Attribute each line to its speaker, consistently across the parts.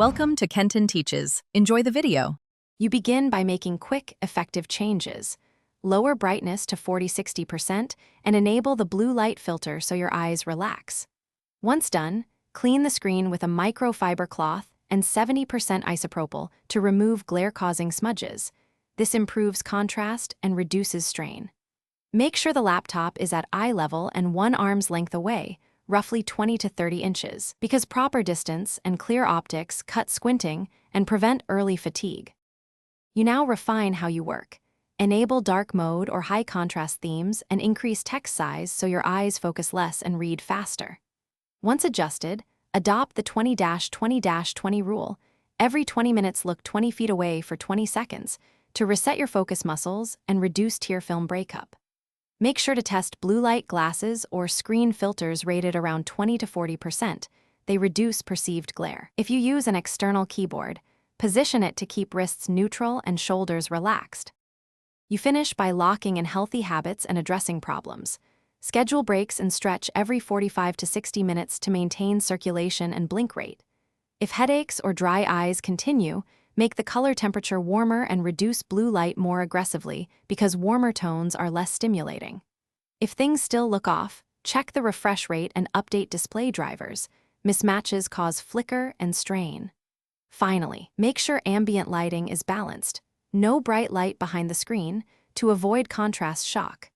Speaker 1: Welcome to Kenton Teaches. Enjoy the video.
Speaker 2: You begin by making quick, effective changes. Lower brightness to 40–60% and enable the blue light filter so your eyes relax. Once done, clean the screen with a microfiber cloth and 70% isopropyl to remove glare-causing smudges. This improves contrast and reduces strain. Make sure the laptop is at eye level and 1 arm's length away, roughly 20 to 30 inches, because proper distance and clear optics cut squinting and prevent early fatigue. You now refine how you work. Enable dark mode or high contrast themes and increase text size so your eyes focus less and read faster. Once adjusted, adopt the 20–20–20 rule. Every 20 minutes look 20 feet away for 20 seconds to reset your focus muscles and reduce tear film breakup. Make sure to test blue light glasses or screen filters rated around 20 to 40%. They reduce perceived glare. If you use an external keyboard, position it to keep wrists neutral and shoulders relaxed. You finish by locking in healthy habits and addressing problems. Schedule breaks and stretch every 45 to 60 minutes to maintain circulation and blink rate. If headaches or dry eyes continue, make the color temperature warmer and reduce blue light more aggressively because warmer tones are less stimulating. If things still look off, check the refresh rate and update display drivers. Mismatches cause flicker and strain. Finally, make sure ambient lighting is balanced. No bright light behind the screen to avoid contrast shock.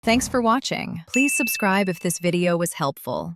Speaker 1: Thanks for watching. Please subscribe if this video was helpful.